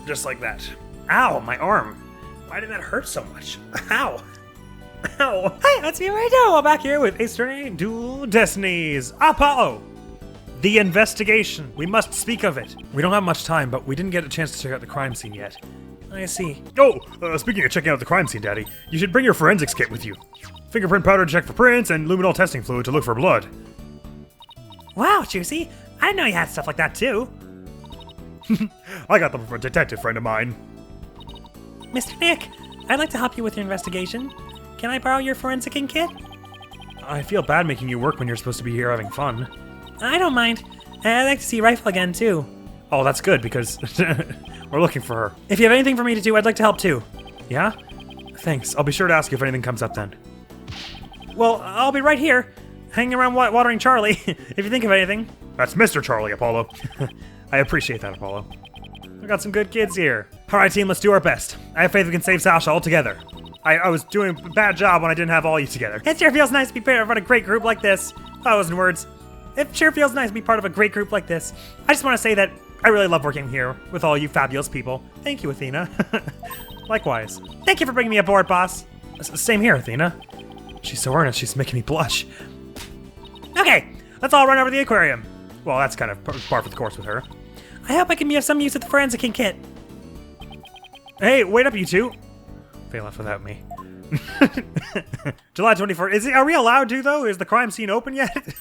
just like that. Ow, my arm. Why did that hurt so much? Ow. Ow. Hey, let's see what I do. I'm back here with Ace Dual Destinies. Apollo. The investigation. We must speak of it. We don't have much time, but we didn't get a chance to check out the crime scene yet. I see. Oh, speaking of checking out the crime scene, Daddy, you should bring your forensics kit with you. Fingerprint powder to check for prints, and luminol testing fluid to look for blood. Wow, Juicy. I didn't know you had stuff like that, too. I got them from a detective friend of mine. Mr. Nick, I'd like to help you with your investigation. Can I borrow your forensic kit? I feel bad making you work when you're supposed to be here having fun. I don't mind. I'd like to see Rifle again, too. Oh, that's good, because we're looking for her. If you have anything for me to do, I'd like to help, too. Yeah? Thanks. I'll be sure to ask you if anything comes up then. Well, I'll be right here, hanging around watering Charlie, if you think of anything. That's Mr. Charlie, Apollo. I appreciate that, Apollo. We got some good kids here. All right, team, let's do our best. I have faith we can save Sasha all together. I was doing a bad job when I didn't have all you together. It sure feels nice to be part of a great group like this. Thousand words. It sure feels nice to be part of a great group like this. I just want to say that I really love working here with all you fabulous people. Thank you, Athena. Likewise. Thank you for bringing me aboard, boss. Same here, Athena. She's so earnest, she's making me blush. Okay, let's all run over to the aquarium. Well, that's kind of par for the course with her. I hope I can be of some use with the forensic kit. Hey, wait up, you two. They left without me. July 24th. Are we allowed to, though? Is the crime scene open yet?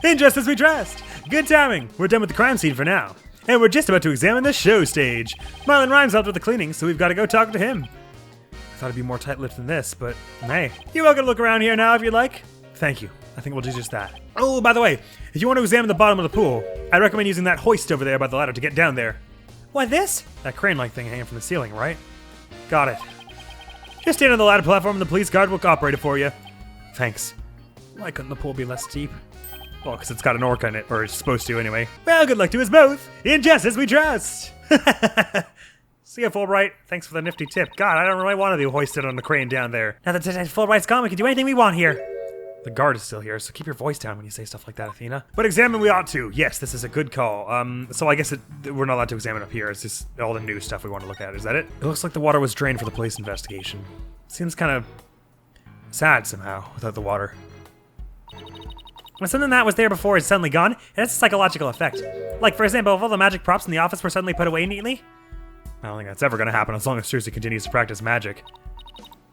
And just as we dressed. Good timing. We're done with the crime scene for now. And we're just about to examine the show stage. Marlon Rhymes helped with the cleaning, so we've got to go talk to him. I thought it'd be more tight-lipped than this, but hey. You're welcome to look around here now if you'd like. Thank you. I think we'll do just that. Oh, by the way, if you want to examine the bottom of the pool, I recommend using that hoist over there by the ladder to get down there. What, this? That crane-like thing hanging from the ceiling, right? Got it. Just stand on the ladder platform and the police guard will operate it for you. Thanks. Why couldn't the pool be less steep? Well, because it's got an orca in it, or it's supposed to anyway. Well, good luck to us both, in just as we trust. See you, Fulbright. Thanks for the nifty tip. God, I don't really want to be hoisted on the crane down there. Now that Fulbright's gone, we can do anything we want here. The guard is still here, so keep your voice down when you say stuff like that, Athena. But examine we ought to. Yes, this is a good call. So I guess we're not allowed to examine up here. It's just all the new stuff we want to look at. Is that it? It looks like the water was drained for the police investigation. Seems kind of sad somehow without the water. When something that was there before is suddenly gone, it has a psychological effect. Like, for example, if all the magic props in the office were suddenly put away neatly. I don't think that's ever going to happen as long as Susie continues to practice magic.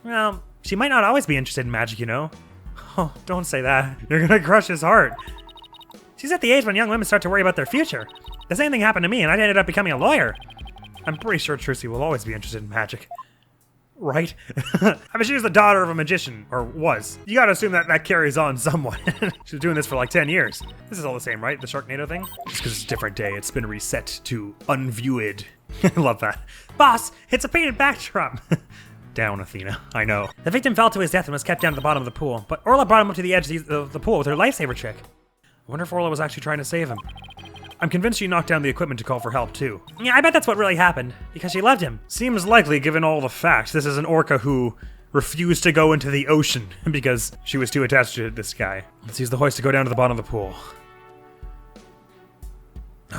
Well, she might not always be interested in magic, you know. Oh, don't say that. You're going to crush his heart. She's at the age when young women start to worry about their future. The same thing happened to me, and I ended up becoming a lawyer. I'm pretty sure Trucy will always be interested in magic. Right? I mean, she was the daughter of a magician, or was. You gotta assume that carries on somewhat. She was doing this for like 10 years. This is all the same, right? The Sharknado thing? Just because it's a different day, it's been reset to unviewed. I love that. Boss, it's a painted backdrop. Down, Athena. I know. The victim fell to his death and was kept down at the bottom of the pool, but Orla brought him up to the edge of the pool with her lifesaver trick. I wonder if Orla was actually trying to save him. I'm convinced she knocked down the equipment to call for help, too. Yeah, I bet that's what really happened, because she loved him. Seems likely, given all the facts. This is an orca who refused to go into the ocean because she was too attached to this guy. Let's use the hoist to go down to the bottom of the pool.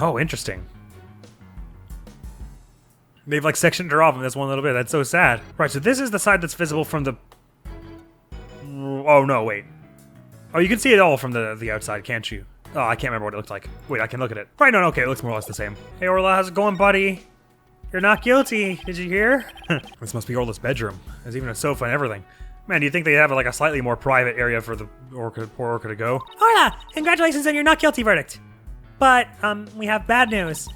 Oh, interesting. They've like sectioned her off in this one little bit. That's so sad. Right, so this is the side that's visible from the... Oh, no, wait. Oh, you can see it all from the outside, can't you? Oh, I can't remember what it looked like. Wait, I can look at it. Right, no, okay, it looks more or less the same. Hey, Orla, how's it going, buddy? You're not guilty, did you hear? This must be Orla's bedroom. There's even a sofa and everything. Man, do you think they have like a slightly more private area for the poor orca to go? Orla, congratulations on your not guilty verdict. But, we have bad news.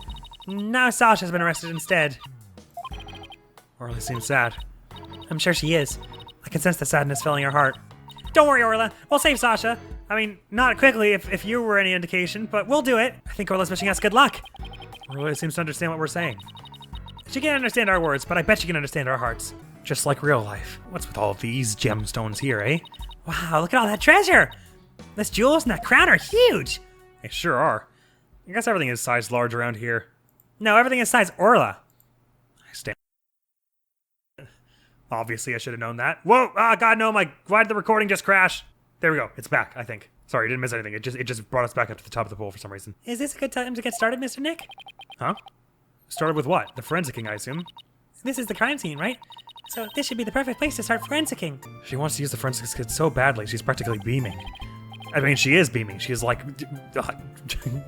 Now Sasha's been arrested instead. Orla seems sad. I'm sure she is. I can sense the sadness filling her heart. Don't worry, Orla. We'll save Sasha. I mean, not quickly if you were any indication, but we'll do it. I think Orla's wishing us good luck. Orla seems to understand what we're saying. She can't understand our words, but I bet she can understand our hearts. Just like real life. What's with all of these gemstones here, eh? Wow, look at all that treasure! Those jewels and that crown are huge! They sure are. I guess everything is size large around here. No, everything is size Orla. I stand. Obviously, I should have known that. Whoa! Ah, God, no, why did the recording just crash? There we go. It's back, I think. Sorry, didn't miss anything. It just brought us back up to the top of the pool for some reason. Is this a good time to get started, Mr. Nick? Huh? Started with what? The forensicing, I assume. This is the crime scene, right? So this should be the perfect place to start forensicing. She wants to use the forensics kit so badly, she's practically beaming. I mean, she is beaming. She is like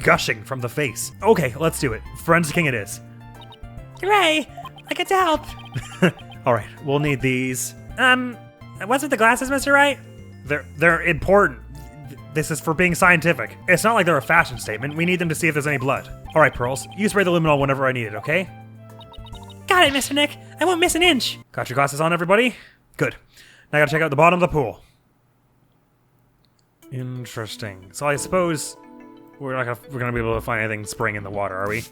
gushing from the face. Okay, let's do it. Forensicing it is. Hooray! I get to help. All right, we'll need these. What's with the glasses, Mr. Wright? They're important. This is for being scientific. It's not like they're a fashion statement. We need them to see if there's any blood. All right, Pearls. You spray the luminol whenever I need it, okay? Got it, Mr. Nick. I won't miss an inch. Got your glasses on, everybody? Good. Now I gotta check out the bottom of the pool. Interesting. So I suppose we're gonna be able to find anything spraying in the water, are we?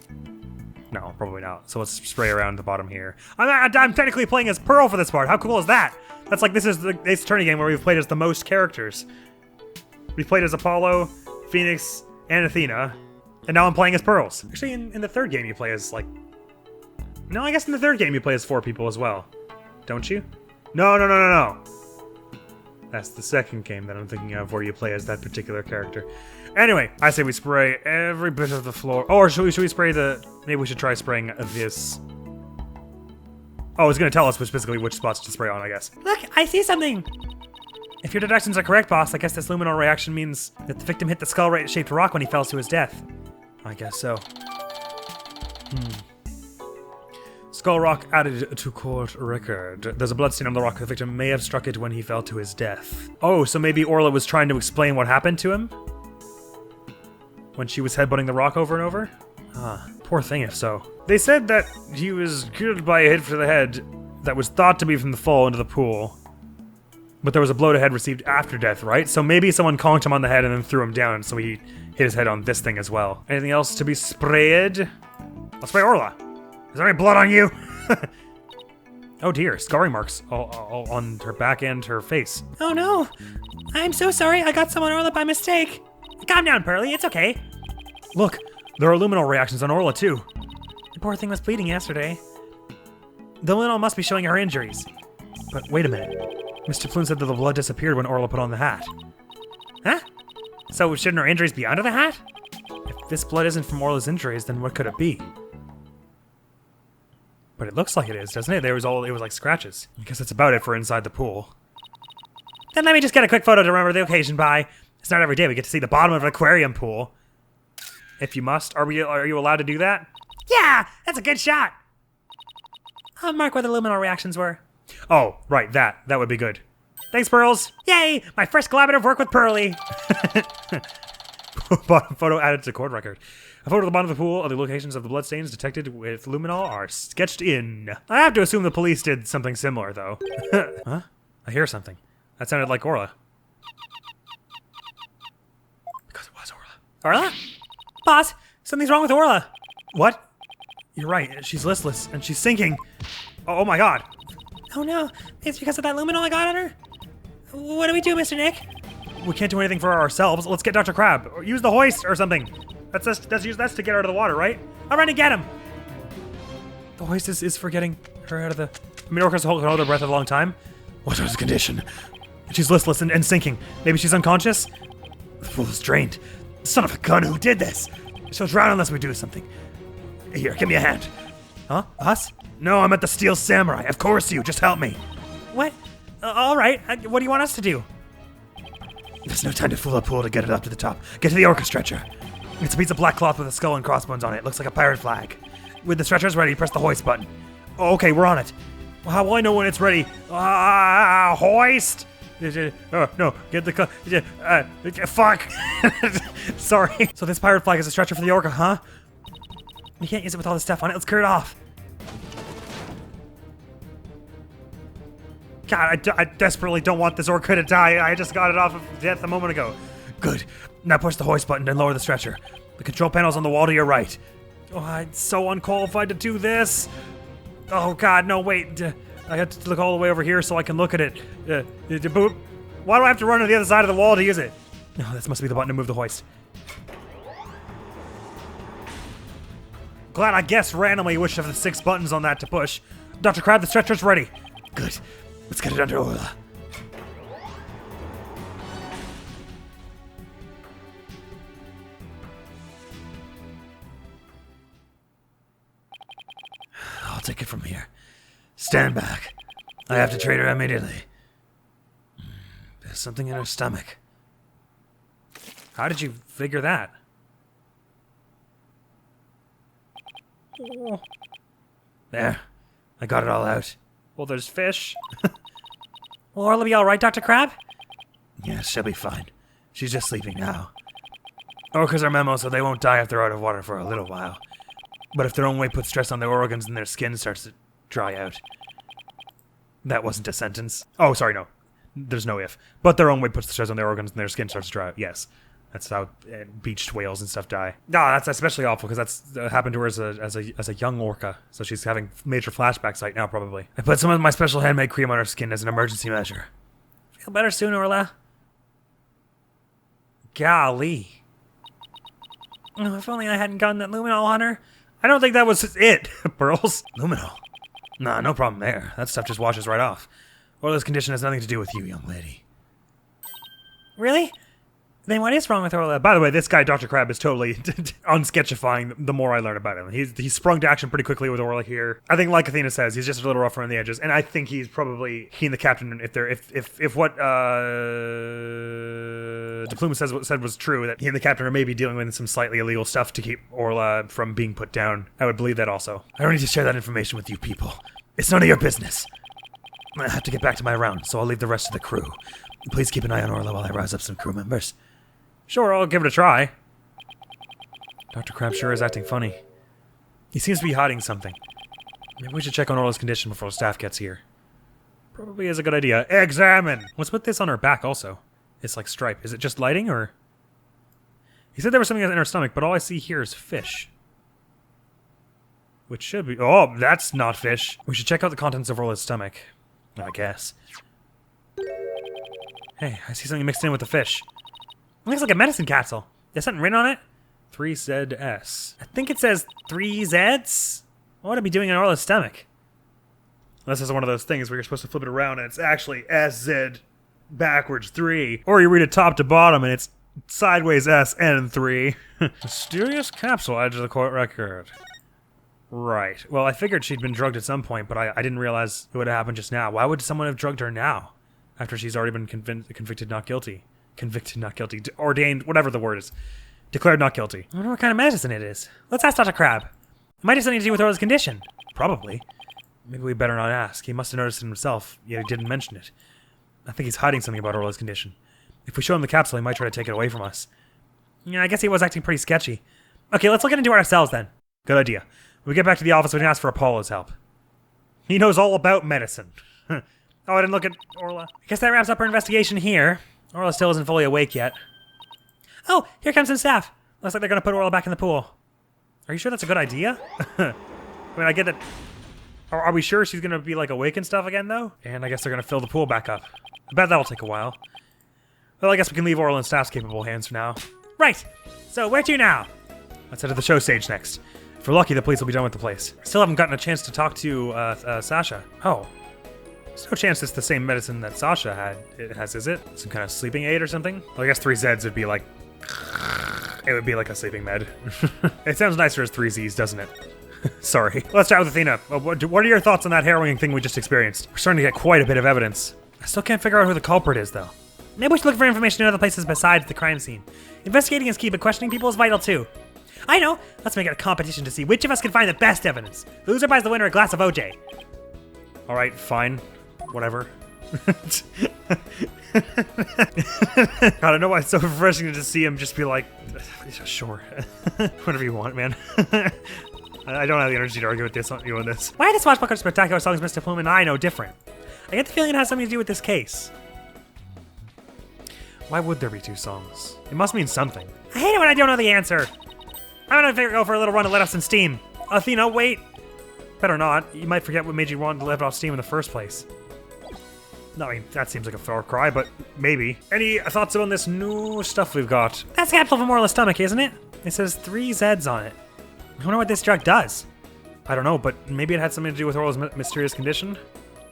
No, probably not. So let's spray around the bottom here. I'm technically playing as Pearl for this part. How cool is that? That's like, this is the Ace Attorney game where we've played as the most characters. We've played as Apollo, Phoenix, and Athena, and now I'm playing as Pearls. Actually, in the third game you play as, like... No, I guess in the third game you play as 4 people as well. Don't you? No. That's the second game that I'm thinking of where you play as that particular character. Anyway, I say we spray every bit of the floor. Oh, or should we spray the... Maybe we should try spraying this. Oh, it's going to tell us basically which spots to spray on, I guess. Look, I see something. If your deductions are correct, boss, I guess this luminol reaction means that the victim hit the skull-shaped rock when he fell to his death. I guess so. Skull rock added to court record. There's a bloodstain on the rock. The victim may have struck it when he fell to his death. Oh, so maybe Orla was trying to explain what happened to him? When she was headbutting the rock over and over? Ah, poor thing if so. They said that he was killed by a hit to the head that was thought to be from the fall into the pool. But there was a blow to head received after death, right? So maybe someone conked him on the head and then threw him down, so he hit his head on this thing as well. Anything else to be sprayed? I'll spray Orla. Is there any blood on you? Oh dear, scarring marks all on her back and her face. Oh no. I'm so sorry. I got someone Orla by mistake. Calm down, Pearly. It's okay. Look, there are luminol reactions on Orla too. The poor thing was bleeding yesterday. The luminol must be showing her injuries. But wait a minute. Mr. Plume said that the blood disappeared when Orla put on the hat. Huh? So shouldn't her injuries be under the hat? If this blood isn't from Orla's injuries, then what could it be? But it looks like it is, doesn't it? It was like scratches. I guess that's about it for inside the pool. Then let me just get a quick photo to remember the occasion by. It's not every day we get to see the bottom of an aquarium pool. If you must, are you allowed to do that? Yeah, that's a good shot. I'll mark where the luminol reactions were. Oh, right, that would be good. Thanks, Pearls. Yay, my first collaborative work with Pearly. Bottom photo added to court record. A photo of the bottom of the pool of the locations of the bloodstains detected with luminol are sketched in. I have to assume the police did something similar, though. Huh? I hear something. That sounded like Orla. Because it was Orla. Orla? Boss, something's wrong with Orla. What? You're right. She's listless, and she's sinking. Oh my god. Oh no, it's because of that luminol I got on her? What do we do, Mr. Nick? We can't do anything for ourselves. Let's get Dr. Crab. Or use the hoist or something. That's to get her out of the water, right? I'll run and get him. The hoist is for getting her out of the... I mean, orcas can hold her breath a long time. What is the condition? She's listless and sinking. Maybe she's unconscious? The pool is drained. Son of a gun, who did this? She'll drown unless we do something. Here, give me a hand. Huh? Us? No, I'm at the Steel Samurai. Of course you. Just help me. What? All right. What do you want us to do? There's no time to fool a pool to get it up to the top. Get to the orca stretcher. It's a piece of black cloth with a skull and crossbones on it. It looks like a pirate flag. With the stretchers ready, press the hoist button. Oh, okay, we're on it. Well, how will I know when it's ready? Hoist! No, get the... fuck! Sorry. So this pirate flag is a stretcher for the orca, huh? We can't use it with all this stuff on it. Let's clear it off. God, I desperately don't want this orca to die. I just got it off of death a moment ago. Good. Now push the hoist button and lower the stretcher. The control panel's on the wall to your right. Oh, I'm so unqualified to do this. Oh, God, no, wait. I have to look all the way over here so I can look at it. Why do I have to run to the other side of the wall to use it? No, this must be the button to move the hoist. Glad I guessed randomly which of the 6 buttons on that to push. Dr. Crab, the stretcher's ready. Good. Let's get it under Orla. I'll take it from here. Stand back. I have to treat her immediately. There's something in her stomach. How did you figure that? Oh. There. I got it all out. Well, there's fish. Will Orla be alright, Dr. Crab? Yes, she'll be fine. She's just sleeping now. Orcas are mammals, so they won't die if they're out of water for a little while. But if their own weight puts stress on their organs, then their skin starts to dry out. That wasn't a sentence. Oh, sorry, no. There's no if. But their own weight puts the stress on their organs and their skin starts to dry out. Yes. That's how beached whales and stuff die. No, that's especially awful because that's happened to her as a young orca. So she's having major flashbacks right now, probably. I put some of my special handmade cream on her skin as an emergency measure. Feel better soon, Orla? Golly. Oh, if only I hadn't gotten that luminol on her. I don't think that was it, Pearls. Luminol? Nah, no problem there. That stuff just washes right off. Orla's condition has nothing to do with you, young lady. Really? Then what is wrong with Orla? By the way, this guy, Dr. Crab, is totally unsketchifying the more I learn about him. He's sprung to action pretty quickly with Orla here. I think, like Athena says, he's just a little rough around the edges, and I think he's probably, he and the captain, if what Deplume said was true, that he and the captain are maybe dealing with some slightly illegal stuff to keep Orla from being put down, I would believe that also. I don't need to share that information with you people. It's none of your business. I have to get back to my round, so I'll leave the rest of the crew. Please keep an eye on Orla while I rouse up some crew members. Sure, I'll give it a try. Dr. Crab sure is acting funny. He seems to be hiding something. Maybe we should check on Orla's condition before staff gets here. Probably is a good idea. Examine! What's with this on her back also? It's like stripe. Is it just lighting, or...? He said there was something in her stomach, but all I see here is fish. Which should be... Oh, that's not fish. We should check out the contents of Orla's stomach. I guess. Hey, I see something mixed in with the fish. It looks like a medicine capsule. There's something written on it? 3ZS. I think it says 3Zs? What would I be doing in Orla's stomach? This is one of those things where you're supposed to flip it around and it's actually SZ backwards 3. Or you read it top to bottom and it's sideways SN3. Mysterious capsule added to the court record. Right. Well, I figured she'd been drugged at some point, but I didn't realize it would have happened just now. Why would someone have drugged her now? After she's already been convicted not guilty. Convicted not guilty. Ordained, whatever the word is. Declared not guilty. I wonder what kind of medicine it is. Let's ask Dr. Crab. It might have something to do with Orla's condition. Probably. Maybe we better not ask. He must have noticed it himself, yet he didn't mention it. I think he's hiding something about Orla's condition. If we show him the capsule, he might try to take it away from us. Yeah, I guess he was acting pretty sketchy. Okay, let's look into it ourselves then. Good idea. When we get back to the office, we can ask for Apollo's help. He knows all about medicine. Oh, I didn't look at Orla. I guess that wraps up our investigation here. Orla still isn't fully awake yet. Oh, here comes some staff. Looks like they're going to put Orla back in the pool. Are you sure that's a good idea? I mean, I get it. Are we sure she's going to be, like, awake and stuff again, though? And I guess they're going to fill the pool back up. I bet that'll take a while. Well, I guess we can leave Orla in staff's capable hands for now. Right. So, where to now? Let's head to the show stage next. If we're lucky, the police will be done with the place. Still haven't gotten a chance to talk to, Sasha. Oh. There's no chance it's the same medicine that Sasha had. It has, is it? Some kind of sleeping aid or something? Well, I guess 3Zs would be like... It would be like a sleeping med. It sounds nicer as 3Zs, doesn't it? Sorry. Let's chat with Athena. What are your thoughts on that harrowing thing we just experienced? We're starting to get quite a bit of evidence. I still can't figure out who the culprit is, though. Maybe we should look for information in other places besides the crime scene. Investigating is key, but questioning people is vital, too. I know! Let's make it a competition to see which of us can find the best evidence. The loser buys the winner a glass of OJ. Alright, fine. Whatever. God, I know why it's so refreshing to see him just be like, sure. Whatever you want, man. I don't have the energy to argue with you on this. Why do Swashbuckler's spectacular songs Mr. Plume and I know different? I get the feeling it has something to do with this case. Why would there be two songs? It must mean something. I hate it when I don't know the answer. I'm gonna go for a little run to let off some steam. Athena, wait. Better not. You might forget what made you want to let off steam in the first place. No, I mean, that seems like a far cry, but maybe. Any thoughts on this new stuff we've got? That's the capsule from Orla's stomach, isn't it? It says 3Zs on it. I wonder what this drug does. I don't know, but maybe it had something to do with Orla's mysterious condition?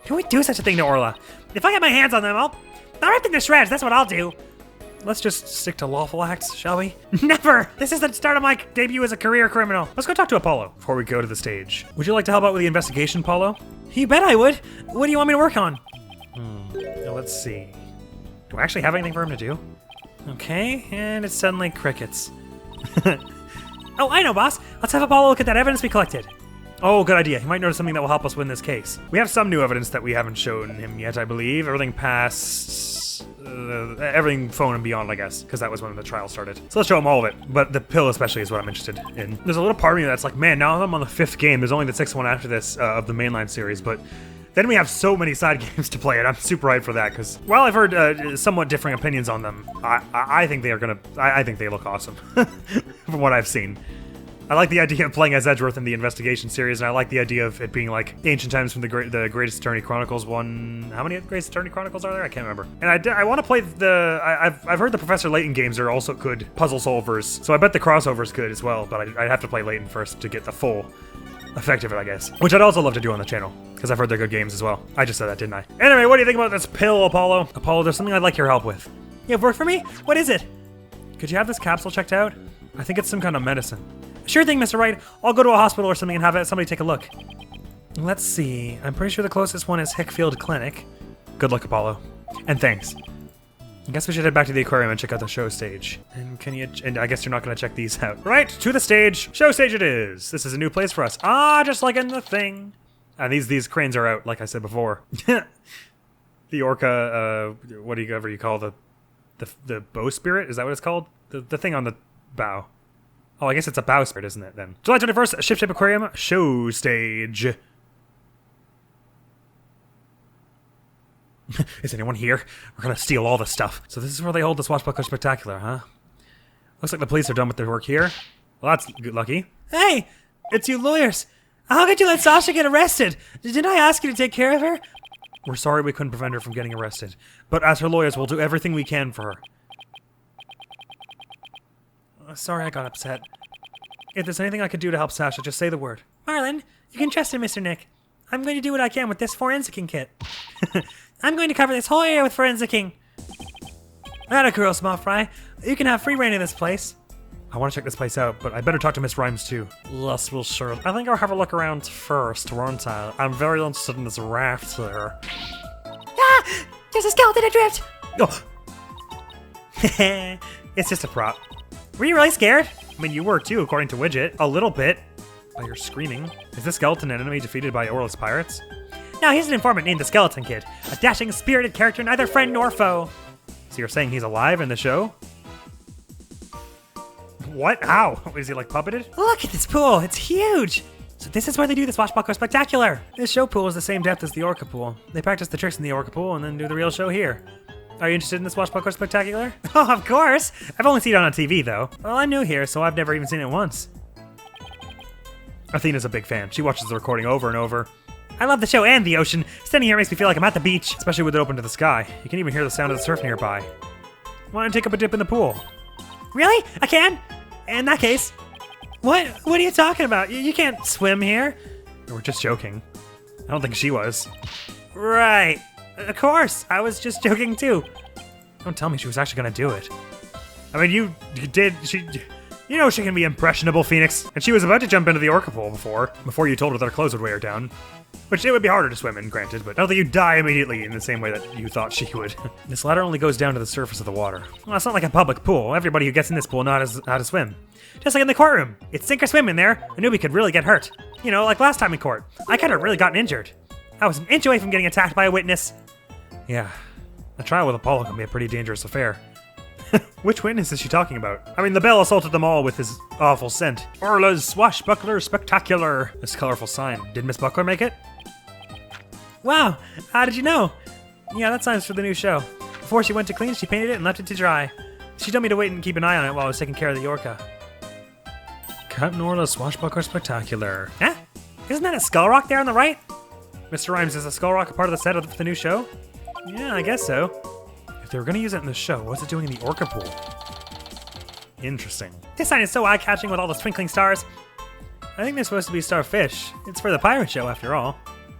Can we do such a thing to Orla? If I get my hands on them, I'll rip them to shreds, that's what I'll do. Let's just stick to lawful acts, shall we? Never! This is the start of my debut as a career criminal. Let's go talk to Apollo before we go to the stage. Would you like to help out with the investigation, Apollo? You bet I would. What do you want me to work on? Now let's see. Do I actually have anything for him to do? Okay, and it's suddenly crickets. Oh, I know, boss. Let's have Apollo look at that evidence we collected. Oh, good idea. He might notice something that will help us win this case. We have some new evidence that we haven't shown him yet, I believe. Everything past... everything phone and beyond, I guess, because that was when the trial started. So let's show him all of it, but the pill especially is what I'm interested in. There's a little part of me that's like, man, now I'm on the 5th game. There's only the 6th one after this of the mainline series, but then we have so many side games to play, and I'm super hyped for that, because while I've heard somewhat differing opinions on them, I think they are gonna... I think they look awesome, from what I've seen. I like the idea of playing as Edgeworth in the investigation series, and I like the idea of it being like ancient times from the Greatest Attorney Chronicles one. How many Greatest Attorney Chronicles are there? I can't remember. And I want to play the. I've heard the Professor Layton games are also good puzzle solvers, so I bet the crossover's good as well. But I'd have to play Layton first to get the full effect of it, I guess. Which I'd also love to do on the channel, because I've heard they're good games as well. I just said that, didn't I? Anyway, what do you think about this pill, Apollo? Apollo, there's something I'd like your help with. You have work for me? What is it? Could you have this capsule checked out? I think it's some kind of medicine. Sure thing, Mr. Wright. I'll go to a hospital or something and have somebody take a look. Let's see. I'm pretty sure the closest one is Hickfield Clinic. Good luck, Apollo. And thanks. I guess we should head back to the aquarium and check out the show stage. And I guess you're not going to check these out. Right, to the stage. Show stage it is. This is a new place for us. Ah, just like in the thing. And these cranes are out, like I said before. The orca, whatever you call the bowsprit? Is that what it's called? The thing on the bow. Oh, I guess it's a bowsprit, isn't it, then? July 21st, Ship Shape Aquarium, show stage. Is anyone here? We're gonna steal all the stuff. So this is where they hold the Swashbuckler Spectacular, huh? Looks like the police are done with their work here. Well, that's lucky. Hey! It's you lawyers! How could you let Sasha get arrested? Didn't I ask you to take care of her? We're sorry we couldn't prevent her from getting arrested. But as her lawyers, we'll do everything we can for her. Sorry I got upset. If there's anything I could do to help Sasha, just say the word. Marlon, you can trust him, Mr. Nick. I'm going to do what I can with this forensicing kit. I'm going to cover this whole area with forensicing. Atta girl, small fry. You can have free reign in this place. I want to check this place out, but I better talk to Miss Rhymes too. Yes, we'll sure. I think I'll have a look around first, won't I? I'm very interested in this raft there. Ah! There's a skeleton adrift! Oh! It's just a prop. Were you really scared? I mean, you were too, according to Widget. A little bit. By your screaming. Is the skeleton enemy defeated by Orless pirates? Now, he's an informant named the Skeleton Kid. A dashing, spirited character, neither friend nor foe. So you're saying he's alive in the show? What? How? Is he like puppeted? Look at this pool. It's huge. So this is where they do the Swashbuckler Spectacular. This show pool is the same depth as the Orca pool. They practice the tricks in the Orca pool and then do the real show here. Are you interested in the Swashbuckler Spectacular? Oh, of course! I've only seen it on TV, though. Well, I'm new here, so I've never even seen it once. Athena's a big fan. She watches the recording over and over. I love the show and the ocean. Standing here makes me feel like I'm at the beach, especially with it open to the sky. You can even hear the sound of the surf nearby. Why don't you take up a dip in the pool? Really? I can? In that case... What are you talking about? You can't swim here. We're just joking. I don't think she was. Right. Of course, I was just joking too. Don't tell me she was actually gonna do it. I mean, you did, you know she can be impressionable, Phoenix. And she was about to jump into the Orca pool before you told her that her clothes would weigh her down. Which it would be harder to swim in, granted, but I don't think you'd die immediately in the same way that you thought she would. This ladder only goes down to the surface of the water. Well, it's not like a public pool. Everybody who gets in this pool knows how to swim. Just like in the courtroom. It's sink or swim in there. A newbie could really get hurt. You know, like last time in court. I could have really gotten injured. I was an inch away from getting attacked by a witness. Yeah, a trial with Apollo can be a pretty dangerous affair. Which witness is she talking about? I mean, the bell assaulted them all with his awful scent. Orla's Swashbuckler Spectacular. This colorful sign. Did Miss Buckler make it? Wow, how did you know? Yeah, that sign's for the new show. Before she went to clean, she painted it and left it to dry. She told me to wait and keep an eye on it while I was taking care of the Orca. Captain Orla's Swashbuckler Spectacular. Huh? Isn't that a skull rock there on the right? Mr. Rhymes, is the skull rock a part of the set of the new show? Yeah, I guess so. If they were going to use it in the show, what's it doing in the Orca pool? Interesting. This sign is so eye-catching with all the twinkling stars. I think they're supposed to be starfish. It's for the pirate show, after all.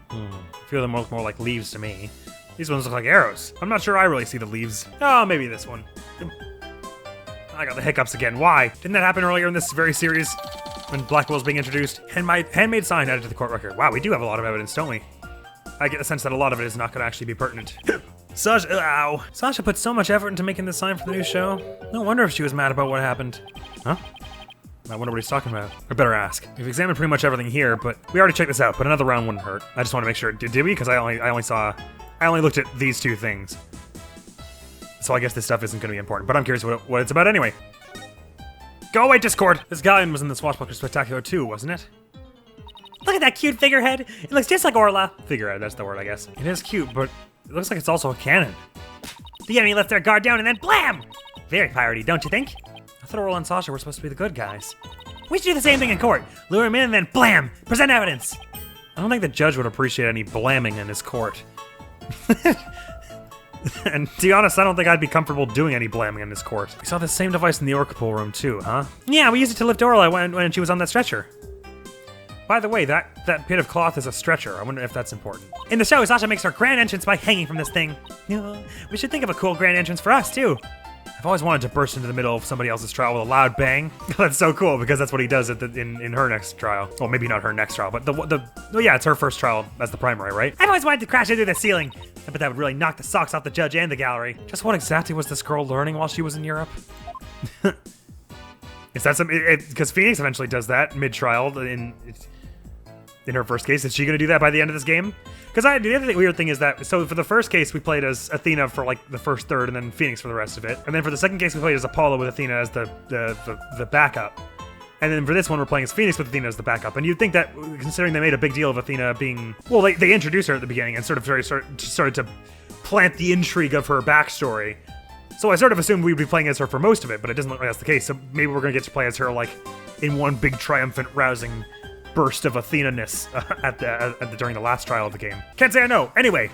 A few of them look more like leaves to me. These ones look like arrows. I'm not sure I really see the leaves. Oh, maybe this one. I got the hiccups again. Why? Didn't that happen earlier in this very series when Blackwell's being introduced? And my handmade sign added to the court record. Wow, we do have a lot of evidence, don't we? I get the sense that a lot of it is not going to actually be pertinent. Sasha, ow. Sasha put so much effort into making this sign for the new show. No wonder if she was mad about what happened. Huh? I wonder what he's talking about. I better ask. We've examined pretty much everything here, but we already checked this out, but another round wouldn't hurt. I just want to make sure. Did we? Because I only looked at these two things. So I guess this stuff isn't going to be important, but I'm curious what it's about anyway. Go away, Discord! This guy was in the Swashbuckler Spectacular too, wasn't it? Look at that cute figurehead! It looks just like Orla. Figurehead, that's the word, I guess. It is cute, but it looks like it's also a cannon. The enemy left their guard down and then blam! Very piratey, don't you think? I thought Orla and Sasha were supposed to be the good guys. We should do the same thing in court. Lure him in and then blam! Present evidence! I don't think the judge would appreciate any blamming in his court. And to be honest, I don't think I'd be comfortable doing any blamming in this court. We saw the same device in the Orca pool room too, huh? Yeah, we used it to lift Orla when she was on that stretcher. By the way, that bit of cloth is a stretcher. I wonder if that's important. In the show, Sasha makes her grand entrance by hanging from this thing. We should think of a cool grand entrance for us too. I've always wanted to burst into the middle of somebody else's trial with a loud bang. That's so cool because that's what he does in her next trial. Well, maybe not her next trial, but well, yeah, it's her first trial as the primary, right? I've always wanted to crash into the ceiling. I bet that would really knock the socks off the judge and the gallery. Just what exactly was this girl learning while she was in Europe? Is that something? Because Phoenix eventually does that mid-trial in her first case. Is she going to do that by the end of this game? Because the other weird thing is that, so for the first case, we played as Athena for like the first third, and then Phoenix for the rest of it. And then for the second case, we played as Apollo with Athena as the backup. And then for this one, we're playing as Phoenix with Athena as the backup. And you'd think that, considering they made a big deal of Athena being, well, they introduced her at the beginning and started to plant the intrigue of her backstory. So I sort of assumed we'd be playing as her for most of it, but it doesn't look like that's the case. So maybe we're going to get to play as her like in one big triumphant, rousing burst of Athena-ness during the last trial of the game. Can't say I know. Anyway,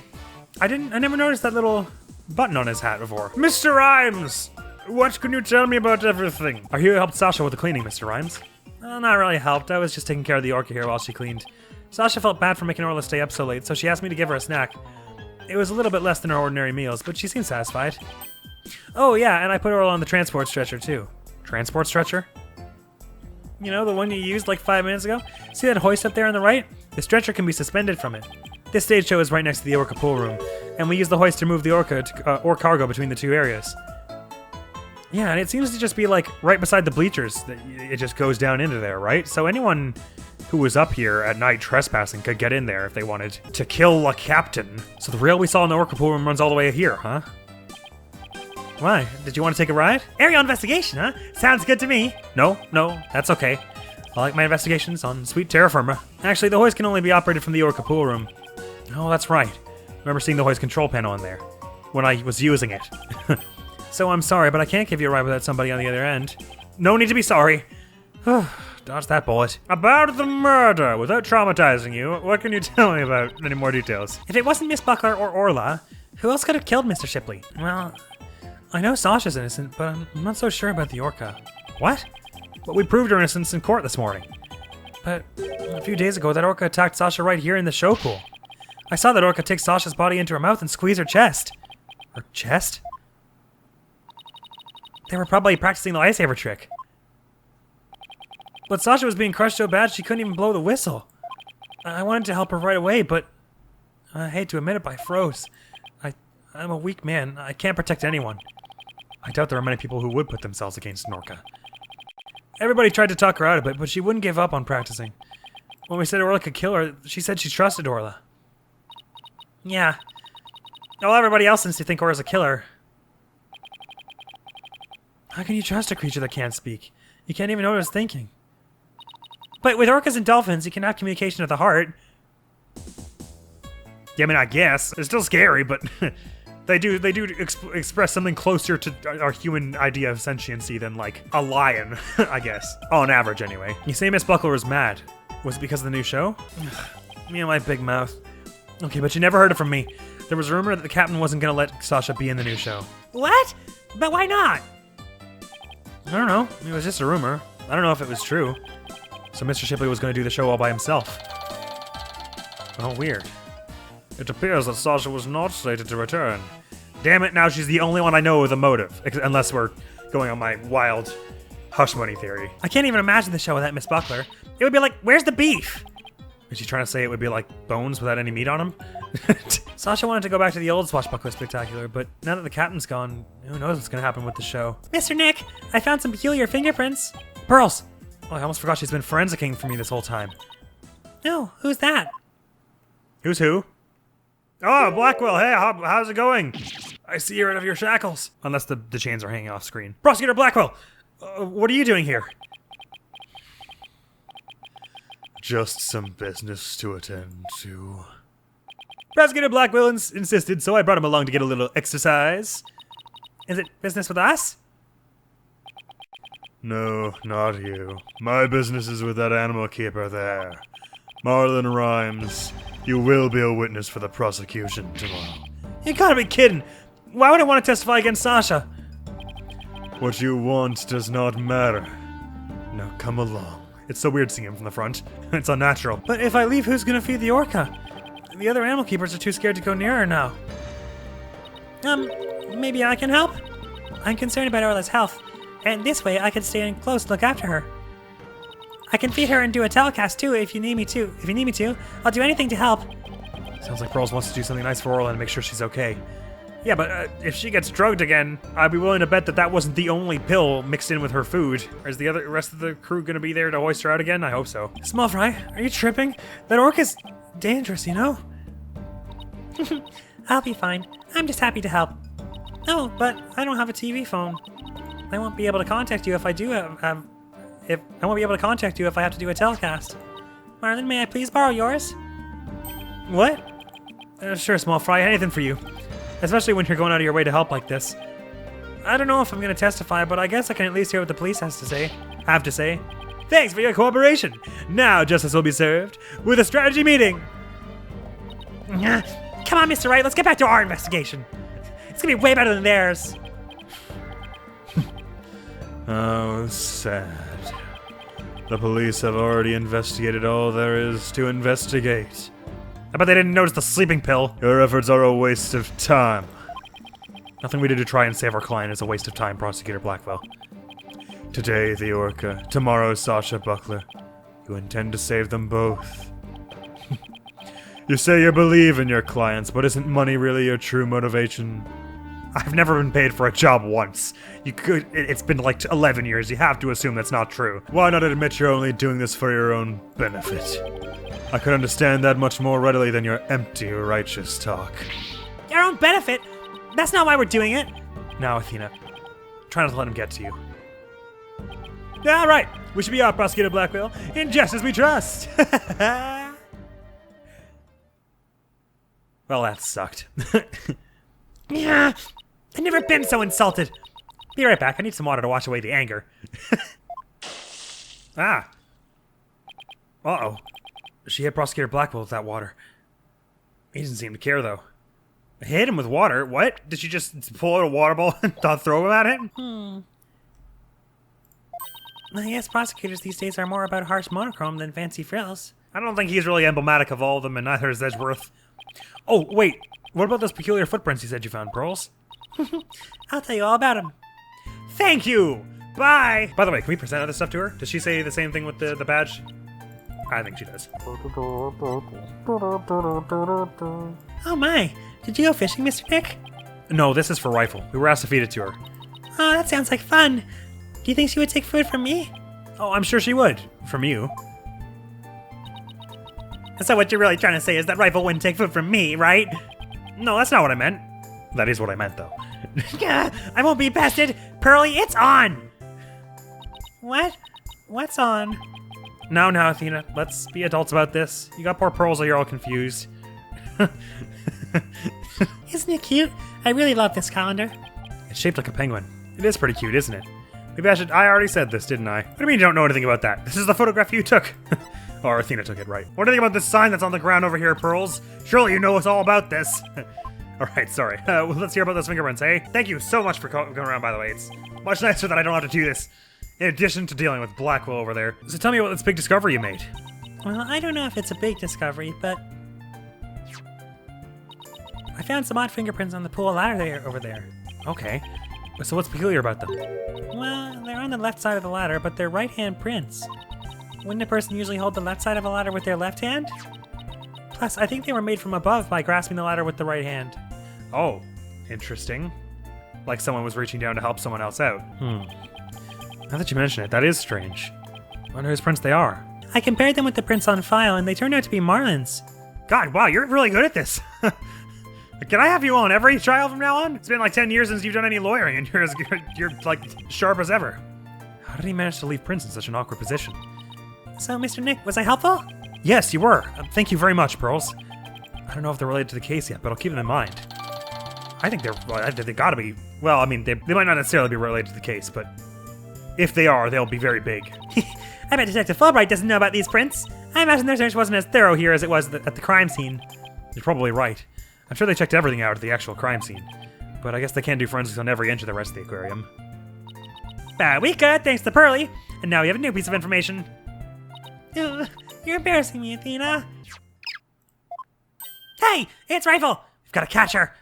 I never noticed that little button on his hat before. Mr. Rhymes, what can you tell me about everything? Are you helped Sasha with the cleaning, Mr. Rhymes? Not really helped. I was just taking care of the Orca here while she cleaned. Sasha felt bad for making Orla stay up so late, so she asked me to give her a snack. It was a little bit less than her ordinary meals, but she seemed satisfied. Oh yeah, and I put Orla on the transport stretcher too. Transport stretcher? You know, the one you used like 5 minutes ago? See that hoist up there on the right? The stretcher can be suspended from it. This stage show is right next to the Orca pool room, and we use the hoist to move the Orca or cargo between the two areas. Yeah, and it seems to just be like right beside the bleachers. It just goes down into there, right? So anyone who was up here at night trespassing could get in there if they wanted to kill a captain. So the rail we saw in the Orca pool room runs all the way here, huh? Why? Did you want to take a ride? Aerial investigation, huh? Sounds good to me. No, that's okay. I like my investigations on sweet terra firma. Actually, the hoist can only be operated from the Orca pool room. Oh, that's right. I remember seeing the hoist control panel in there when I was using it. So I'm sorry, but I can't give you a ride without somebody on the other end. No need to be sorry. Dodge that bullet. About the murder, without traumatizing you, what can you tell me about any more details? If it wasn't Miss Buckler or Orla, who else could have killed Mr. Shipley? Well, I know Sasha's innocent, but I'm not so sure about the Orca. What? Well, we proved her innocence in court this morning. But a few days ago, that Orca attacked Sasha right here in the show pool. I saw that Orca take Sasha's body into her mouth and squeeze her chest. Her chest? They were probably practicing the lightsaber trick. But Sasha was being crushed so bad she couldn't even blow the whistle. I wanted to help her right away, but I hate to admit it, but I froze. I'm a weak man. I can't protect anyone. I doubt there are many people who would put themselves against an Orca. Everybody tried to talk her out of it, but she wouldn't give up on practicing. When we said Orla could kill her, she said she trusted Orla. Yeah. Well, everybody else seems to think Orla's a killer. How can you trust a creature that can't speak? You can't even know what it's thinking. But with orcas and dolphins, you can have communication of the heart. Yeah, I mean, I guess. It's still scary, but they do express something closer to our human idea of sentiency than, like, a lion, I guess. On average, anyway. You say Miss Buckler was mad. Was it because of the new show? Me and my big mouth. Okay, but you never heard it from me. There was a rumor that the captain wasn't going to let Sasha be in the new show. What? But why not? I don't know. It was just a rumor. I don't know if it was true. So Mr. Shipley was going to do the show all by himself. Oh, weird. It appears that Sasha was not slated to return. Damn it, now she's the only one I know with a motive. Unless we're going on my wild hush money theory. I can't even imagine the show without Miss Buckler. It would be like, where's the beef? Is she trying to say it would be like bones without any meat on them? Sasha wanted to go back to the old Swashbuckler Spectacular, but now that the captain's gone, who knows what's gonna happen with the show. Mr. Nick, I found some peculiar fingerprints. Pearls! Oh, I almost forgot she's been forensicing for me this whole time. No, who's that? Who's who? Oh, Blackwell, hey, how's it going? I see you're out of your shackles. Unless the chains are hanging off screen. Prosecutor Blackwell, what are you doing here? Just some business to attend to. Prosecutor Blackwell insisted, so I brought him along to get a little exercise. Is it business with us? No, not you. My business is with that animal keeper there. Marlon Rhymes. You will be a witness for the prosecution tomorrow. You gotta be kidding. Why would I want to testify against Sasha? What you want does not matter. Now come along. It's so weird seeing him from the front. It's unnatural. But if I leave, who's gonna feed the orca? The other animal keepers are too scared to go near her now. Maybe I can help? I'm concerned about Orla's health, and this way I can stay in close to look after her. I can feed her and do a telecast too if you need me to. If you need me to, I'll do anything to help. Sounds like Pearls wants to do something nice for Orla and make sure she's okay. Yeah, but if she gets drugged again, I'd be willing to bet that wasn't the only pill mixed in with her food. Or is the rest of the crew gonna be there to hoist her out again? I hope so. Small Fry, are you tripping? That orca's dangerous, you know? I'll be fine. I'm just happy to help. Oh, but I don't have a TV phone. I won't be able to contact you if I do I won't be able to contact you if I have to do a telecast. Marlon, may I please borrow yours? What? Sure, Small Fry, anything for you. Especially when you're going out of your way to help like this. I don't know if I'm gonna testify, but I guess I can at least hear what the police have to say. Thanks for your cooperation. Now justice will be served with a strategy meeting. Come on, Mr. Wright, let's get back to our investigation. It's gonna be way better than theirs. Oh, sad. The police have already investigated all there is to investigate. I bet they didn't notice the sleeping pill. Your efforts are a waste of time. Nothing we did to try and save our client is a waste of time, Prosecutor Blackwell. Today, the Orca. Tomorrow, Sasha Buckler. You intend to save them both. You say you believe in your clients, but isn't money really your true motivation? I've never been paid for a job once. It's been like 11 years. You have to assume that's not true. Why not admit you're only doing this for your own benefit? I could understand that much more readily than your empty, righteous talk. Your own benefit? That's not why we're doing it. Now, Athena, try not to let him get to you. All right, we should be off, Prosecutor Blackwell, in justice we trust. Well, that sucked. Yeah, I've never been so insulted. Be right back. I need some water to wash away the anger. Ah. Uh-oh. She hit Prosecutor Blackwell with that water. He doesn't seem to care, though. Hit him with water? What? Did she just pull out a water ball and throw him at him? I guess prosecutors these days are more about harsh monochrome than fancy frills. I don't think he's really emblematic of all of them, and neither is Edgeworth. Oh, wait. What about those peculiar footprints you said you found, Pearls? I'll tell you all about them. Thank you! Bye! By the way, can we present this stuff to her? Does she say the same thing with the badge? I think she does. Oh my! Did you go fishing, Mr. Nick? No, this is for Rifle. We were asked to feed it to her. Oh, that sounds like fun. Do you think she would take food from me? Oh, I'm sure she would. From you. So what you're really trying to say is that Rifle wouldn't take food from me, right? No, that's not what I meant. That is what I meant, though. I won't be bested. Pearly, it's on! What? What's on? Now, Athena. Let's be adults about this. You got poor Pearls or you're all confused. Isn't it cute? I really love this calendar. It's shaped like a penguin. It is pretty cute, isn't it? Maybe I already said this, didn't I? What do you mean you don't know anything about that? This is the photograph you took. Or Athena took it, right. What do you think about this sign that's on the ground over here, Pearls? Surely you know it's all about this. Alright, sorry. Well, let's hear about those fingerprints, eh? Thank you so much for coming around, by the way. It's much nicer that I don't have to do this. In addition to dealing with Blackwell over there. So tell me about this big discovery you made. Well, I don't know if it's a big discovery, but I found some odd fingerprints on the pool ladder over there. Okay. So what's peculiar about them? Well, they're on the left side of the ladder, but they're right-hand prints. Wouldn't a person usually hold the left side of a ladder with their left hand? Plus, I think they were made from above by grasping the ladder with the right hand. Oh, interesting. Like someone was reaching down to help someone else out. Now that you mention it, that is strange. Wonder whose prints they are. I compared them with the prints on file, and they turned out to be Marlin's. God, wow, you're really good at this. Can I have you on every trial from now on? It's been like 10 years since you've done any lawyering, and you're like sharp as ever. How did he manage to leave Prince in such an awkward position? So, Mr. Nick, was I helpful? Yes, you were. Thank you very much, Pearls. I don't know if they're related to the case yet, but I'll keep them in mind. I think they gotta be. Well, I mean, they might not necessarily be related to the case, but if they are, they'll be very big. I bet Detective Fulbright doesn't know about these prints. I imagine their search wasn't as thorough here as it was at the crime scene. You're probably right. I'm sure they checked everything out at the actual crime scene. But I guess they can't do forensics on every inch of the rest of the aquarium. We could, thanks to Pearly. And now we have a new piece of information. You're embarrassing me, Athena. Hey, it's Rifle! We've got to catch her.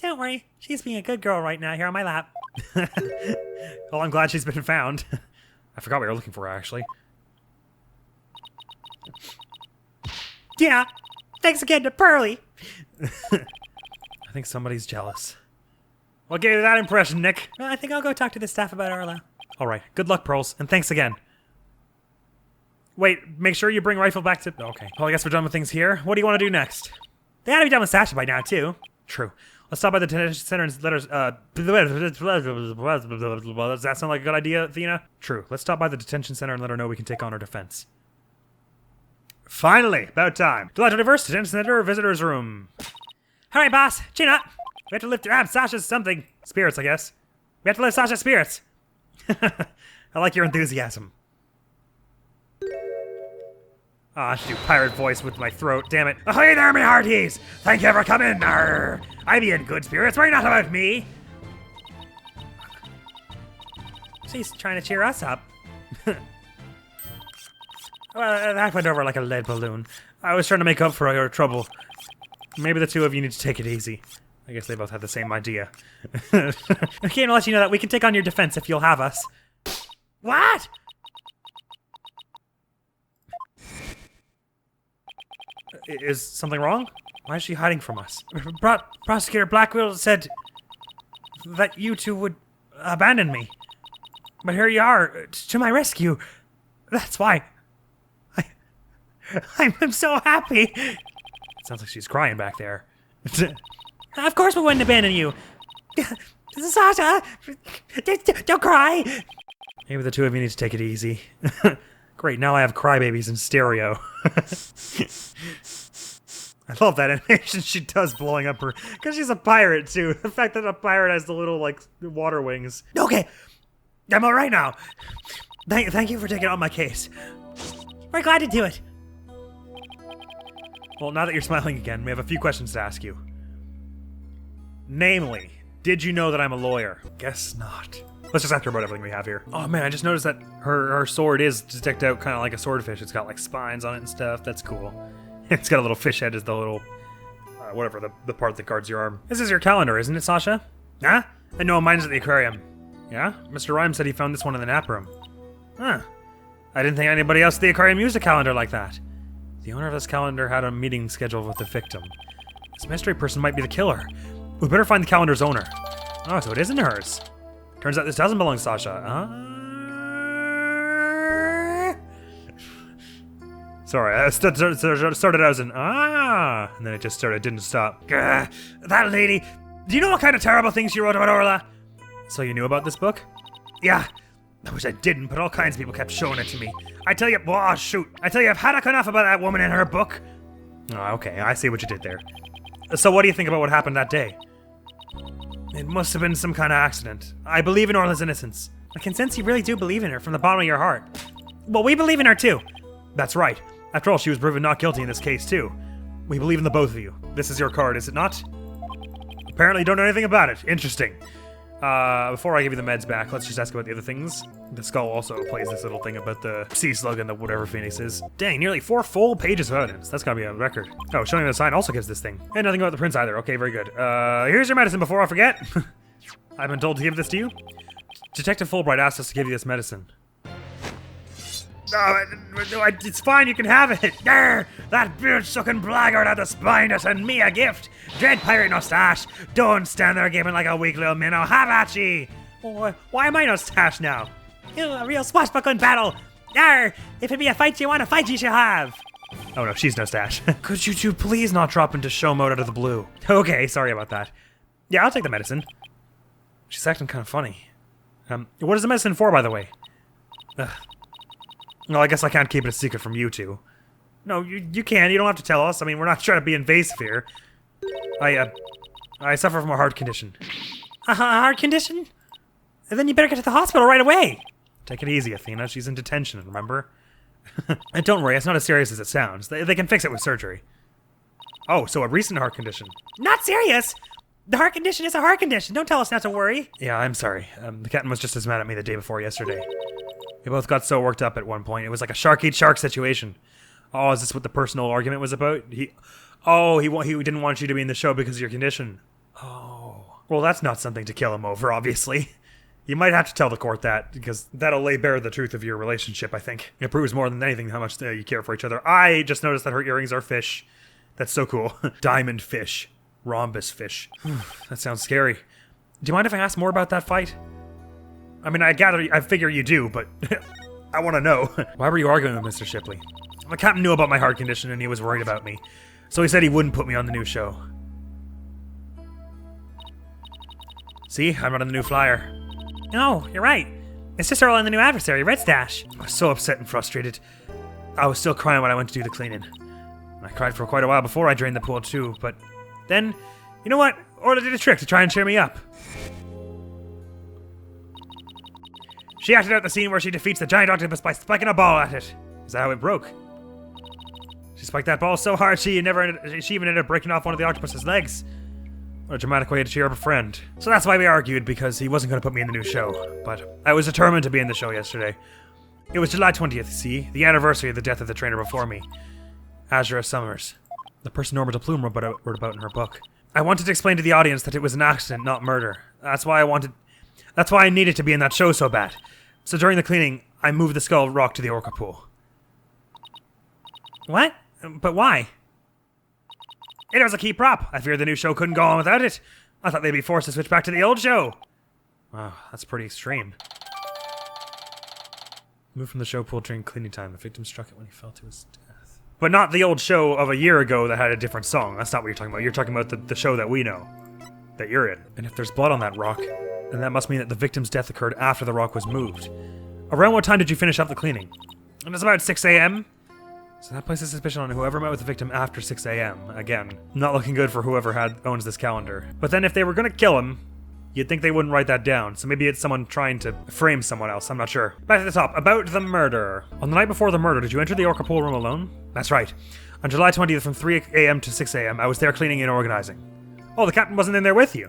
Don't worry, she's being a good girl right now here on my lap. Well, I'm glad she's been found. I forgot we were looking for her, actually. Yeah, thanks again to Pearly. I think somebody's jealous. What gave you that impression, Nick? Well, I think I'll go talk to the staff about Arla. All right, good luck, Pearls, and thanks again. Wait, make sure you bring Rifle back to... Okay, well, I guess we're done with things here. What do you want to do next? They ought to be done with Sasha by now, too. True. Let's stop by the detention center and let her... Does that sound like a good idea, Athena? True. Let's stop by the detention center and let her know we can take on her defense. Finally, about time. Delightful Diverse, detention center, visitor's room. All right, boss, chin up. We have to lift Sasha's something. Spirits, I guess. We have to lift Sasha's spirits. I like your enthusiasm. I should do pirate voice with my throat, damn it. Ahoy there, me hearties! Thank you for coming. Arr. I be in good spirits, worry not about me. She's trying to cheer us up. Well, that went over like a lead balloon. I was trying to make up for your trouble. Maybe the two of you need to take it easy. I guess they both had the same idea. I came to let you know that we can take on your defense if you'll have us. What? Is something wrong? Why is she hiding from us? Prosecutor Blackwell said that you two would abandon me. But here you are, to my rescue. That's why. I'm so happy. Sounds like she's crying back there. Of course we wouldn't abandon you. Sasha, don't cry. Maybe the two of you need to take it easy. Great, now I have crybabies in stereo. I love that animation she does blowing up her, because she's a pirate too. The fact that a pirate has the little, like, water wings. Okay, I'm all right now. Thank you for taking on my case. We're glad to do it. Well, now that you're smiling again, we have a few questions to ask you. Namely, did you know that I'm a lawyer? Guess not. Let's just ask her about everything we have here. Oh man, I just noticed that her sword is decked out kind of like a swordfish. It's got like spines on it and stuff. That's cool. It's got a little fish head as the little, whatever, the part that guards your arm. This is your calendar, isn't it, Sasha? Huh? I know, mine's at the aquarium. Yeah? Mr. Rhyme said he found this one in the nap room. Huh. I didn't think anybody else at the aquarium used a calendar like that. The owner of this calendar had a meeting scheduled with the victim. This mystery person might be the killer. We better find the calendar's owner. Oh, so it isn't hers. Turns out this doesn't belong to Sasha. Sorry, I started out as an and then it just didn't stop. That lady, do you know what kind of terrible things she wrote about Orla? So you knew about this book? Yeah. I wish I didn't, but all kinds of people kept showing it to me. I tell you, I've had enough about that woman and her book. Oh, okay, I see what you did there. So what do you think about what happened that day? It must have been some kind of accident. I believe in Orla's innocence. I can sense you really do believe in her from the bottom of your heart. Well, we believe in her too. That's right. After all, she was proven not guilty in this case too. We believe in the both of you. This is your card, is it not? Apparently you don't know anything about it. Interesting. Before I give you the meds back, let's just ask about the other things. The skull also plays this little thing about the sea slug and the whatever Phoenix is. Dang, nearly 4 full pages of evidence. That's gotta be a record. Oh, showing the sign also gives this thing. And nothing about the prince either. Okay, very good. Here's your medicine before I forget. I've been told to give this to you. Detective Fulbright asked us to give you this medicine. No, it's fine, you can have it. Grr, that beard-sucking blackguard had the spine to send me a gift. Dread pirate Mustache, don't stand there gaping like a weak little minnow. Have at ye. Why am I Mustache now? You a real swashbuckling battle. Grr, if it be a fight you want to fight, ye shall have. Oh no, she's Mustache. Could you two please not drop into show mode out of the blue? Okay, sorry about that. Yeah, I'll take the medicine. She's acting kind of funny. What is the medicine for, by the way? Ugh. Well, I guess I can't keep it a secret from you two. No, you can. You don't have to tell us. I mean, we're not trying to be invasive here. I suffer from a heart condition. A heart condition? Then you better get to the hospital right away. Take it easy, Athena. She's in detention, remember? And don't worry, it's not as serious as it sounds. They can fix it with surgery. Oh, so a recent heart condition. Not serious! The heart condition is a heart condition. Don't tell us not to worry. Yeah, I'm sorry. The captain was just as mad at me the day before yesterday. We both got so worked up at one point. It was like a shark eat shark situation. Oh, is this what the personal argument was about? He didn't want you to be in the show because of your condition. Oh. Well, that's not something to kill him over, obviously. You might have to tell the court that, because that'll lay bare the truth of your relationship, I think. It proves more than anything how much you care for each other. I just noticed that her earrings are fish. That's so cool. Diamond fish. Rhombus fish. That sounds scary. Do you mind if I ask more about that fight? I mean, I figure you do, but I want to know. Why were you arguing with Mr. Shipley? The captain knew about my heart condition and he was worried about me. So he said he wouldn't put me on the new show. See, I'm not on the new flyer. No, you're right. It's just Earl and the new adversary, Red Stash. I was so upset and frustrated. I was still crying when I went to do the cleaning. I cried for quite a while before I drained the pool too, but then, you know what? Orla did a trick to try and cheer me up. She acted out the scene where she defeats the giant octopus by spiking a ball at it. Is that how it broke? She spiked that ball so hard she even ended up breaking off one of the octopus's legs. What a dramatic way to cheer up a friend. So that's why we argued, because he wasn't going to put me in the new show. But I was determined to be in the show yesterday. It was July 20th, see? The anniversary of the death of the trainer before me. Azure Summers. The person Norma de Plume wrote about in her book. I wanted to explain to the audience that it was an accident, not murder. That's why I needed to be in that show so bad. So during the cleaning, I moved the skull rock to the orca pool. What? But why? It was a key prop. I feared the new show couldn't go on without it. I thought they'd be forced to switch back to the old show. Wow, that's pretty extreme. Moved from the show pool during cleaning time. The victim struck it when he fell to his death. But not the old show of a year ago that had a different song. That's not what you're talking about. You're talking about the show that we know. That you're in. And if there's blood on that rock, then that must mean that the victim's death occurred after the rock was moved. Around what time did you finish up the cleaning? It was about 6 a.m. So that places suspicion on whoever met with the victim after 6 a.m. Again, not looking good for whoever owns this calendar. But then if they were going to kill him, you'd think they wouldn't write that down. So maybe it's someone trying to frame someone else. I'm not sure. Back to the top. About the murder. On the night before the murder, did you enter the orca pool room alone? That's right. On July 20th from 3 a.m. to 6 a.m., I was there cleaning and organizing. Oh, the captain wasn't in there with you.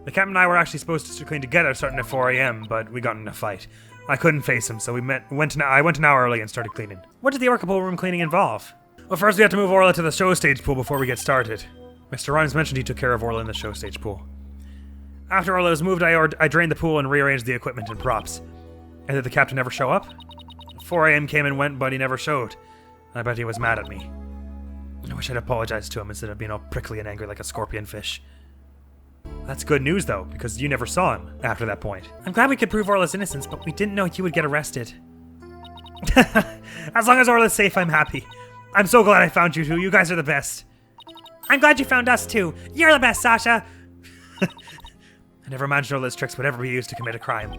The captain and I were actually supposed to clean together starting at 4 a.m., but we got in a fight. I couldn't face him, so I went an hour early and started cleaning. What did the orca pool room cleaning involve? Well, first we had to move Orla to the show stage pool before we get started. Mr. Rhymes mentioned he took care of Orla in the show stage pool. After Orla was moved, I drained the pool and rearranged the equipment and props. And did the captain ever show up? 4 a.m. came and went, but he never showed. I bet he was mad at me. I wish I'd apologized to him instead of being all prickly and angry like a scorpion fish. That's good news, though, because you never saw him after that point. I'm glad we could prove Orla's innocence, but we didn't know you would get arrested. As long as Orla's safe, I'm happy. I'm so glad I found you two. You guys are the best. I'm glad you found us, too. You're the best, Sasha. I never imagined Orla's tricks would ever be used to commit a crime.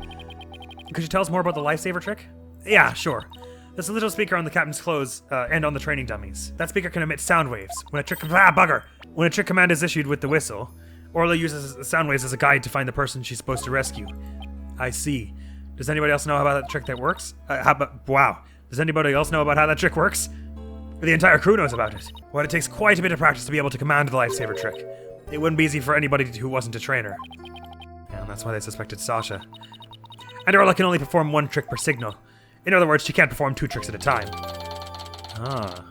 Could you tell us more about the lifesaver trick? Yeah, sure. There's a little speaker on the captain's clothes and on the training dummies. That speaker can emit sound waves. When a trick command is issued with the whistle, Orla uses the sound waves as a guide to find the person she's supposed to rescue. I see. Does anybody else know about that trick that works? Wow. Does anybody else know about how that trick works? The entire crew knows about it. Well, it takes quite a bit of practice to be able to command the lifesaver trick. It wouldn't be easy for anybody who wasn't a trainer. And that's why they suspected Sasha. And Orla can only perform one trick per signal. In other words, she can't perform 2 tricks at a time. Ah.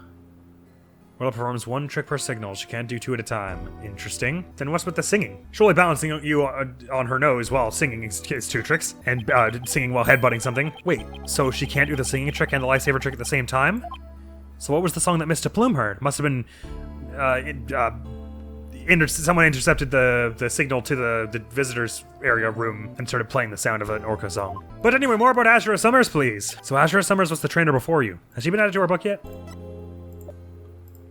Orla performs one trick per signal. She can't do 2 at a time. Interesting. Then what's with the singing? Surely balancing you on her nose while singing is 2 tricks, and singing while headbutting something. Wait, so she can't do the singing trick and the lifesaver trick at the same time? So what was the song that Mr. Plume heard? Must have been someone intercepted the signal to the visitors area room and started playing the sound of an orca song. But anyway, more about Azura Summers, please. So Azura Summers was the trainer before you. Has she been added to our book yet?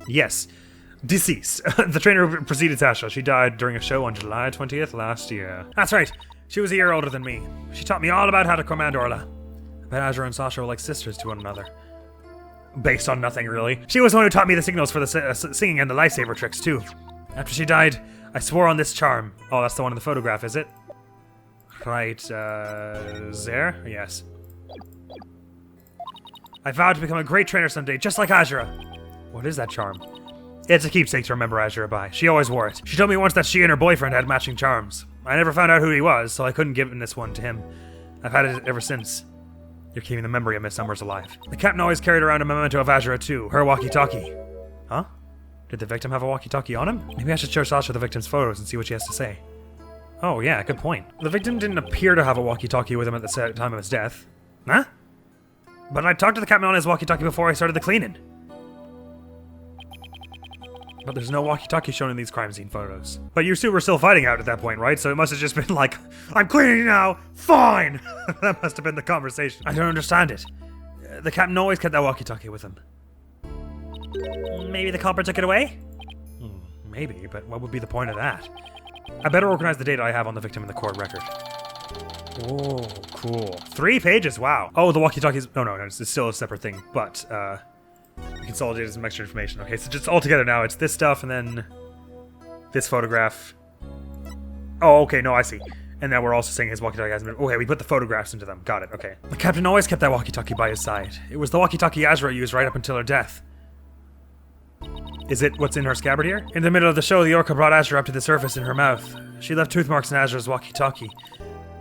Yes. Deceased. The trainer who preceded Sasha. She died during a show on July 20th last year. That's right. She was a year older than me. She taught me all about how to command Orla. I bet Azura and Sasha were like sisters to one another. Based on nothing, really. She was the one who taught me the signals for the singing and the lifesaver tricks, too. After she died, I swore on this charm. Oh, that's the one in the photograph, is it? Right, there? Yes. I vowed to become a great trainer someday, just like Azura. What is that charm? It's a keepsake to remember Azura by. She always wore it. She told me once that she and her boyfriend had matching charms. I never found out who he was, so I couldn't give this one to him. I've had it ever since. You're keeping the memory of Miss Summers alive. The captain always carried around a memento of Azura too, her walkie-talkie. Huh? Did the victim have a walkie-talkie on him? Maybe I should show Sasha the victim's photos and see what she has to say. Oh yeah, good point. The victim didn't appear to have a walkie-talkie with him at the time of his death. Huh? But I talked to the captain on his walkie-talkie before I started the cleaning. But there's no walkie-talkie shown in these crime scene photos. But you two were still fighting out at that point, right? So it must have just been like, I'm cleaning now, fine! That must have been the conversation. I don't understand it. The captain always kept that walkie-talkie with him. Maybe the culprit took it away? Maybe, but what would be the point of that? I better organize the data I have on the victim in the court record. Oh, cool. 3 pages, wow. Oh, the walkie-talkies, no, it's still a separate thing, but, we consolidated some extra information. Okay, so just all together now, it's this stuff and then this photograph. Oh, okay, no, I see. And now we're also saying his walkie-talkie hasn't been... Okay, we put the photographs into them. Got it, okay. The captain always kept that walkie-talkie by his side. It was the walkie-talkie Azura used right up until her death. Is it what's in her scabbard here? In the middle of the show, the orca brought Azura up to the surface in her mouth. She left tooth marks in Azura's walkie-talkie.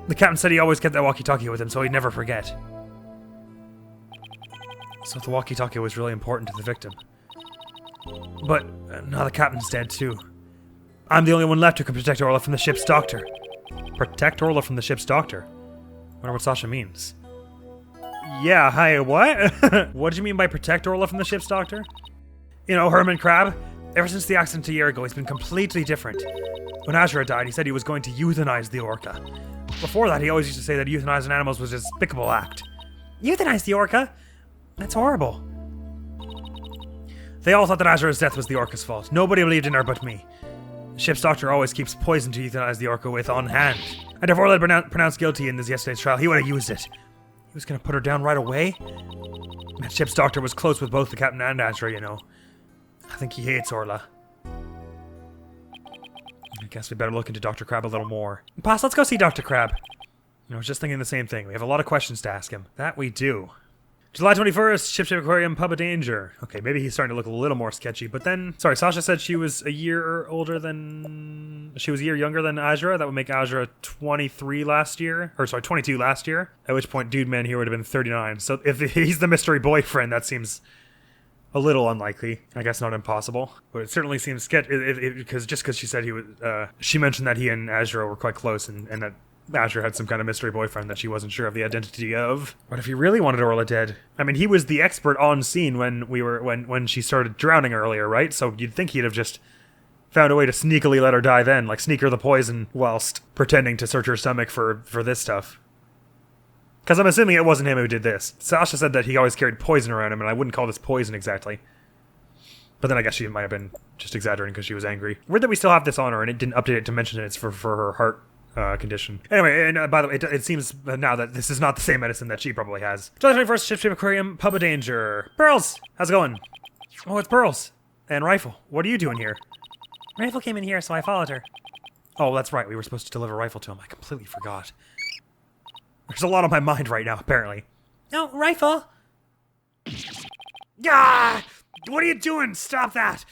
The captain said he always kept that walkie-talkie with him, so he'd never forget. So the walkie-talkie was really important to the victim. But now the captain's dead too. I'm the only one left who can protect Orla from the ship's doctor. Protect Orla from the ship's doctor? Wonder what Sasha means. Yeah, hi, what? What did you mean by protect Orla from the ship's doctor? You know, Herman Crab? Ever since the accident a year ago, he's been completely different. When Azura died, he said he was going to euthanize the orca. Before that, he always used to say that euthanizing animals was a despicable act. Euthanize the orca? That's horrible. They all thought that Azura's death was the orca's fault. Nobody believed in her but me. The ship's doctor always keeps poison to euthanize the orca with on hand. And if Orla had pronounced guilty in this yesterday's trial, he would have used it. He was going to put her down right away? That ship's doctor was close with both the captain and Azura, you know. I think he hates Orla. I guess we better look into Dr. Crab a little more. Boss, let's go see Dr. Crab. I was just thinking the same thing. We have a lot of questions to ask him. That we do. July 21st, Ship Aquarium, Pub of Danger. Okay, maybe he's starting to look a little more sketchy, but then... Sorry, Sasha said she was a year older than... She was a year younger than Azura. That would make Azura 23 last year. Or, sorry, 22 last year. At which point, Dude Man here would have been 39. So if he's the mystery boyfriend, that seems a little unlikely. I guess not impossible. But it certainly seems sketchy, because just because she said he was... she mentioned that he and Azura were quite close, and that Azura had some kind of mystery boyfriend that she wasn't sure of the identity of. What if he really wanted Orla dead? I mean, he was the expert on scene when she started drowning earlier, right? So you'd think he'd have just found a way to sneakily let her die then, like sneak her the poison whilst pretending to search her stomach for this stuff. Because I'm assuming it wasn't him who did this. Sasha said that he always carried poison around him, and I wouldn't call this poison exactly. But then I guess she might have been just exaggerating because she was angry. Weird that we still have this on her, and it didn't update it to mention it's for her heart condition. Anyway, and by the way, it seems now that this is not the same medicine that she probably has. July 21st, Ship Aquarium, Pub of Danger. Pearls! How's it going? Oh, it's Pearls. And Rifle. What are you doing here? Rifle came in here, so I followed her. Oh, that's right. We were supposed to deliver Rifle to him. I completely forgot. There's a lot on my mind right now, apparently. No, Rifle! Ah! What are you doing? Stop that!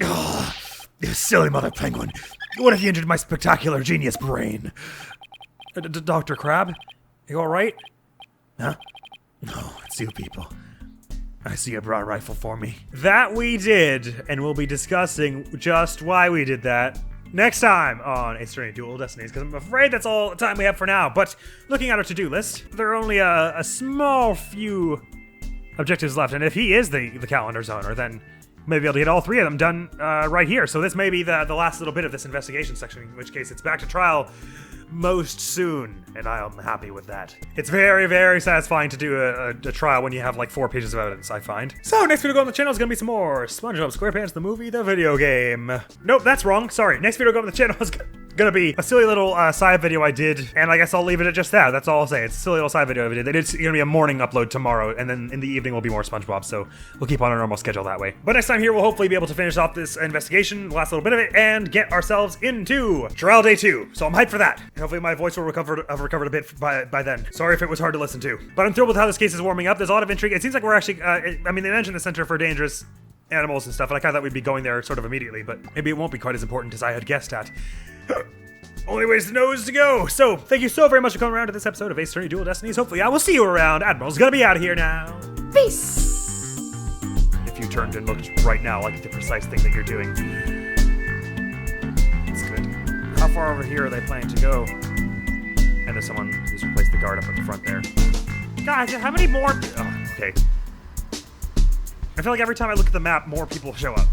Ugh, you silly mother penguin. What if you injured my spectacular genius brain? Dr. Crab? You alright? Huh? No, it's you people. I see you brought a rifle for me. That we did, and we'll be discussing just why we did that next time on A Dual Destinies, because I'm afraid that's all the time we have for now. But looking at our to-do list, there are only a small few objectives left, and if he is the calendar's owner, then maybe be able to get all 3 of them done right here. So this may be the last little bit of this investigation section, in which case it's back to trial most soon, and I am happy with that. It's very, very satisfying to do a trial when you have like 4 pages of evidence, I find. So next video on the channel is gonna be some more SpongeBob SquarePants the movie, the video game. Nope, that's wrong. Sorry. Next video on the channel is gonna be a silly little side video I did, and I guess I'll leave it at just that. That's all I'll say. It's a silly little side video I did. It's gonna be a morning upload tomorrow, and then in the evening will be more SpongeBob, so we'll keep on our normal schedule that way. But next time here, we'll hopefully be able to finish off this investigation, the last little bit of it, and get ourselves into trial day 2. So I'm hyped for that. And hopefully my voice will have recovered a bit by then. Sorry if it was hard to listen to. But I'm thrilled with how this case is warming up. There's a lot of intrigue. It seems like we're actually, I mean, they mentioned the Center for Dangerous Animals and stuff, and I kind of thought we'd be going there sort of immediately, but maybe it won't be quite as important as I had guessed at. Only ways to know is to go. So, thank you so very much for coming around to this episode of Ace Attorney Dual Destinies. Hopefully, I will see you around. Admiral's gonna be out of here now. Peace! If you turned and looked right now, like the precise thing that you're doing. That's good. How far over here are they planning to go? And there's someone who's replaced the guard up at the front there. Guys, how many more? Oh, okay. I feel like every time I look at the map, more people show up.